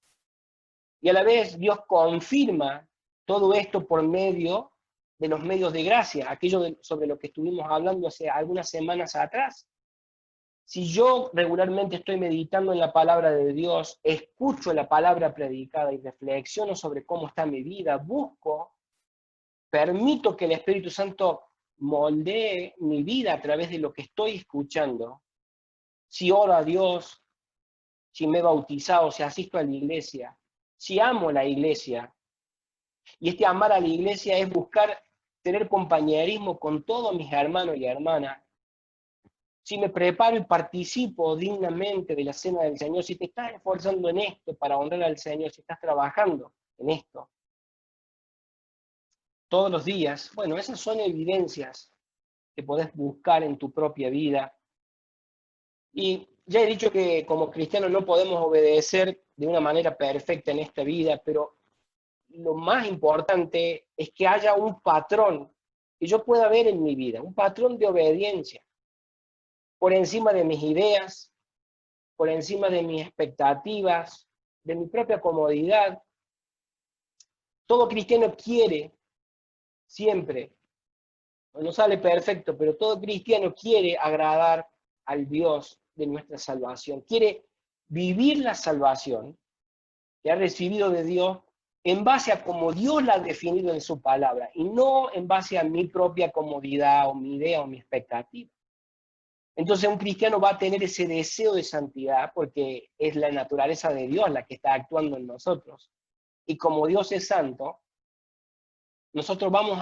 Y a la vez Dios confirma todo esto por medio de los medios de gracia, aquello sobre lo que estuvimos hablando hace algunas semanas atrás. Si yo regularmente estoy meditando en la palabra de Dios, escucho la palabra predicada y reflexiono sobre cómo está mi vida, busco, permito que el Espíritu Santo moldee mi vida a través de lo que estoy escuchando, si oro a Dios, si me he bautizado, si asisto a la iglesia, si amo la iglesia, y este amar a la iglesia es buscar tener compañerismo con todos mis hermanos y hermanas, si me preparo y participo dignamente de la cena del Señor, si te estás esforzando en esto para honrar al Señor, si estás trabajando en esto todos los días, bueno, esas son evidencias que podés buscar en tu propia vida. Y ya he dicho que como cristianos no podemos obedecer de una manera perfecta en esta vida, pero lo más importante es que haya un patrón que yo pueda ver en mi vida, un patrón de obediencia, por encima de mis ideas, por encima de mis expectativas, de mi propia comodidad. Todo cristiano quiere siempre, no sale perfecto, pero todo cristiano quiere agradar al Dios de nuestra salvación, quiere vivir la salvación que ha recibido de Dios en base a como Dios la ha definido en su palabra, y no en base a mi propia comodidad o mi idea o mi expectativa. Entonces un cristiano va a tener ese deseo de santidad porque es la naturaleza de Dios la que está actuando en nosotros. Y como Dios es santo, nosotros vamos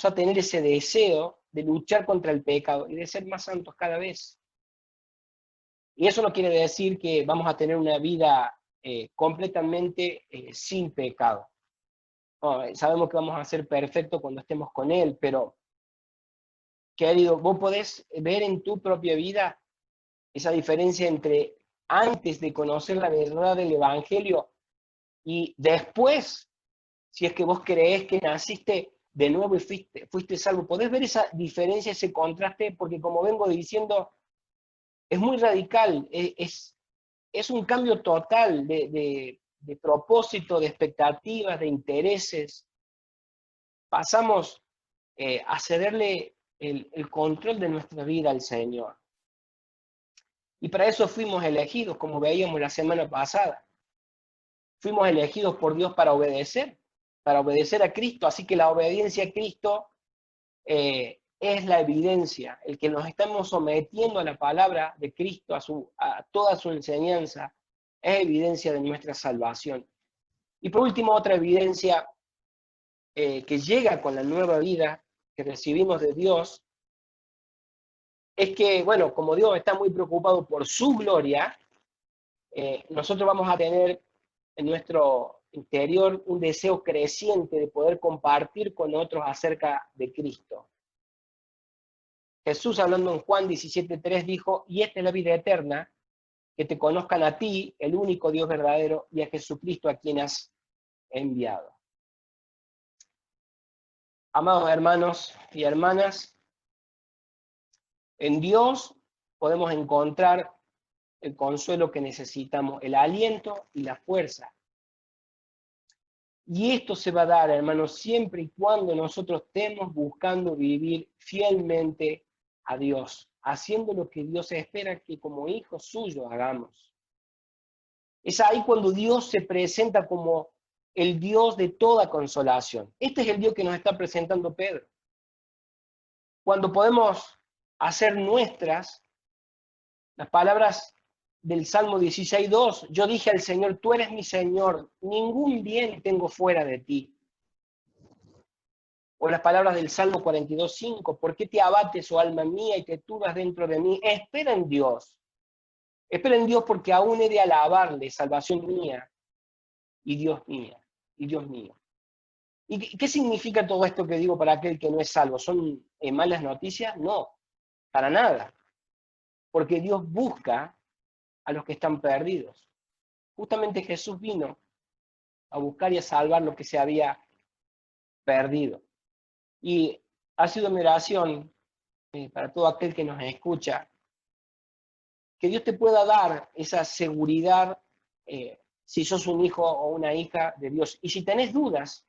a tener ese deseo de luchar contra el pecado y de ser más santos cada vez. Y eso no quiere decir que vamos a tener una vida completamente sin pecado. No, sabemos que vamos a ser perfectos cuando estemos con Él, pero querido, vos podés ver en tu propia vida esa diferencia entre antes de conocer la verdad del Evangelio y después, si es que vos creés que naciste de nuevo y fuiste salvo. Podés ver esa diferencia, ese contraste, porque como vengo diciendo, es muy radical, es un cambio total de propósito, de expectativas, de intereses. pasamos a cederle el control de nuestra vida al Señor. Y para eso fuimos elegidos, como veíamos la semana pasada. Fuimos elegidos por Dios para obedecer a Cristo. Así que la obediencia a Cristo es la evidencia, el que nos estamos sometiendo a la palabra de Cristo, a toda su enseñanza, es evidencia de nuestra salvación. Y por último, otra evidencia que llega con la nueva vida que recibimos de Dios, es que, bueno, como Dios está muy preocupado por su gloria, nosotros vamos a tener en nuestro interior un deseo creciente de poder compartir con otros acerca de Cristo. Jesús, hablando en Juan 17:3, dijo, y esta es la vida eterna, que te conozcan a ti, el único Dios verdadero, y a Jesucristo a quien has enviado. Amados hermanos y hermanas, en Dios podemos encontrar el consuelo que necesitamos, el aliento y la fuerza. Y esto se va a dar, hermanos, siempre y cuando nosotros estemos buscando vivir fielmente a Dios, haciendo lo que Dios espera que como hijos suyos hagamos. Es ahí cuando Dios se presenta como el Dios de toda consolación. Este es el Dios que nos está presentando Pedro. Cuando podemos hacer nuestras las palabras del Salmo 16:2, yo dije al Señor, tú eres mi Señor, ningún bien tengo fuera de ti. O las palabras del Salmo 42:5, ¿por qué te abates, oh alma mía, y te turbas dentro de mí? Espera en Dios. Espera en Dios porque aún he de alabarle, salvación mía y Dios mía, y Dios mío. ¿Y qué significa todo esto que digo para aquel que no es salvo? ¿Son malas noticias? No, para nada. Porque Dios busca a los que están perdidos. Justamente Jesús vino a buscar y a salvar lo que se había perdido. Y ha sido mi oración para todo aquel que nos escucha, que Dios te pueda dar esa seguridad si sos un hijo o una hija de Dios. Y si tenés dudas,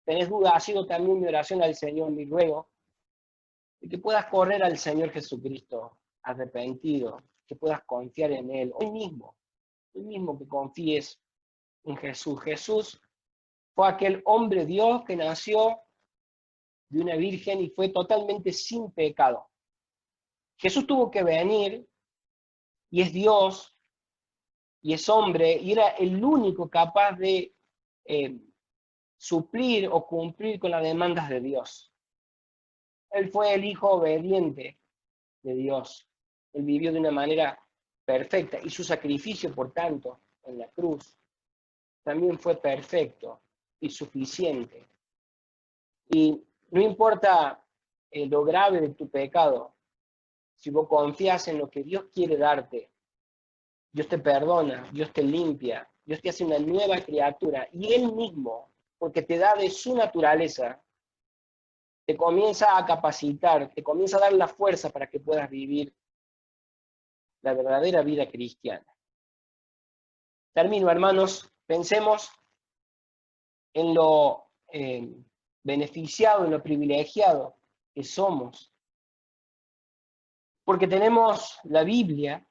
ha sido también mi oración al Señor, mi ruego, de que puedas correr al Señor Jesucristo arrepentido, que puedas confiar en Él, hoy mismo que confíes en Jesús. Jesús fue aquel hombre Dios que nació de una virgen y fue totalmente sin pecado. Jesús tuvo que venir y es Dios y es hombre y era el único capaz de suplir o cumplir con las demandas de Dios. Él fue el hijo obediente de Dios. Él vivió de una manera perfecta y su sacrificio, por tanto, en la cruz, también fue perfecto y suficiente. Y no importa lo grave de tu pecado, si vos confías en lo que Dios quiere darte, Dios te perdona, Dios te limpia, Dios te hace una nueva criatura y Él mismo, porque te da de su naturaleza, te comienza a capacitar, te comienza a dar la fuerza para que puedas vivir la verdadera vida cristiana. Termino, hermanos, pensemos en lo beneficiado, en lo privilegiado que somos. Porque tenemos la Biblia,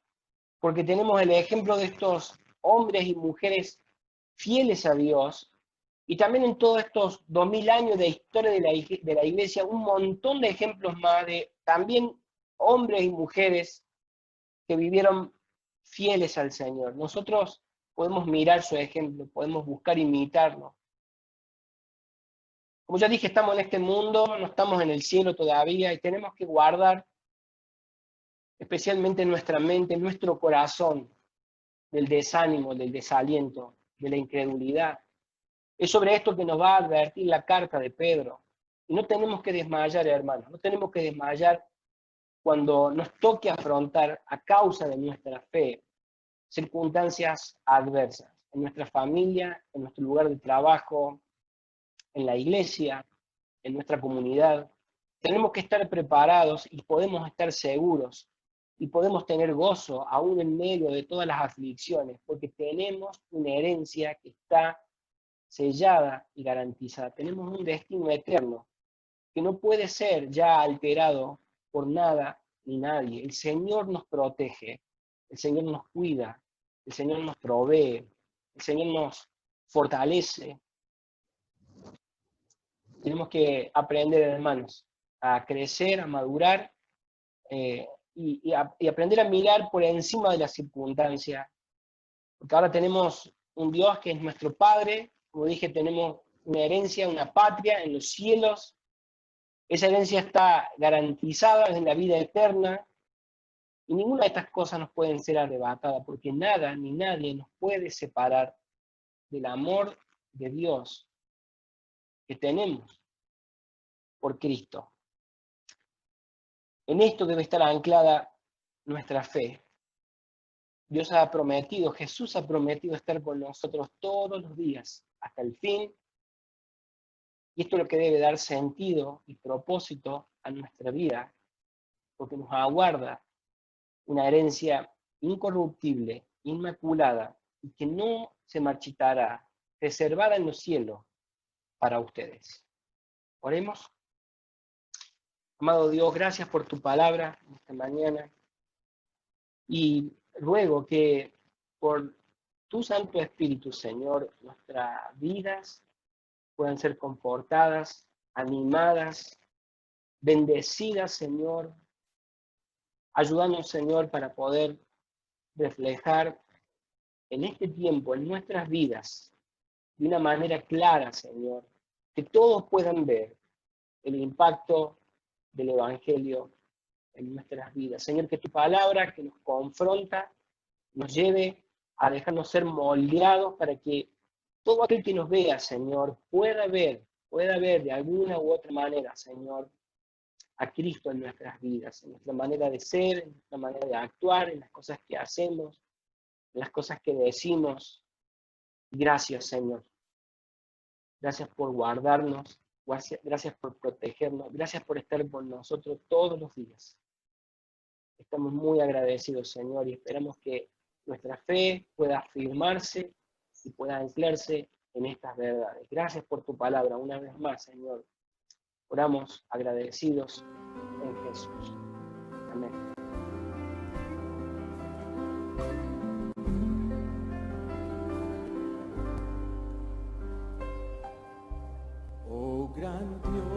porque tenemos el ejemplo de estos hombres y mujeres fieles a Dios, y también en todos estos 2000 años de historia de la Iglesia, un montón de ejemplos más de también hombres y mujeres que vivieron fieles al Señor. Nosotros podemos mirar su ejemplo, podemos buscar imitarlo. Como ya dije, estamos en este mundo, no estamos en el cielo todavía, y tenemos que guardar, especialmente en nuestra mente, en nuestro corazón, del desánimo, del desaliento, de la incredulidad. Es sobre esto que nos va a advertir la carta de Pedro. Y no tenemos que desmayar, hermanos, no tenemos que desmayar cuando nos toque afrontar, a causa de nuestra fe, circunstancias adversas, en nuestra familia, en nuestro lugar de trabajo, en la iglesia, en nuestra comunidad. Tenemos que estar preparados y podemos estar seguros y podemos tener gozo aún en medio de todas las aflicciones, porque tenemos una herencia que está sellada y garantizada. Tenemos un destino eterno que no puede ser ya alterado por nada ni nadie. El Señor nos protege, el Señor nos cuida, el Señor nos provee, el Señor nos fortalece. Tenemos que aprender, hermanos, a crecer, a madurar y aprender a mirar por encima de la circunstancia. Porque ahora tenemos un Dios que es nuestro Padre, como dije, tenemos una herencia, una patria en los cielos. Esa herencia está garantizada en la vida eterna y ninguna de estas cosas nos pueden ser arrebatadas, porque nada ni nadie nos puede separar del amor de Dios que tenemos por Cristo. En esto debe estar anclada nuestra fe. Dios ha prometido, Jesús ha prometido estar con nosotros todos los días, hasta el fin. Y esto es lo que debe dar sentido y propósito a nuestra vida, porque nos aguarda una herencia incorruptible, inmaculada, y que no se marchitará, reservada en los cielos para ustedes. Oremos. Amado Dios, gracias por tu palabra esta mañana. Y ruego que por tu Santo Espíritu, Señor, nuestras vidas puedan ser confortadas, animadas, bendecidas, Señor. Ayúdanos, Señor, para poder reflejar en este tiempo, en nuestras vidas, de una manera clara, Señor, que todos puedan ver el impacto del Evangelio en nuestras vidas. Señor, que tu palabra que nos confronta nos lleve a dejarnos ser moldeados para que todo aquel que nos vea, Señor, pueda ver de alguna u otra manera, Señor, a Cristo en nuestras vidas, en nuestra manera de ser, en nuestra manera de actuar, en las cosas que hacemos, en las cosas que decimos. Gracias, Señor. Gracias por guardarnos, gracias por protegernos, gracias por estar con nosotros todos los días. Estamos muy agradecidos, Señor, y esperamos que nuestra fe pueda afirmarse y pueda anclarse en estas verdades. Gracias por tu palabra una vez más, Señor. Oramos agradecidos en Jesús. Amén. Oh gran Dios.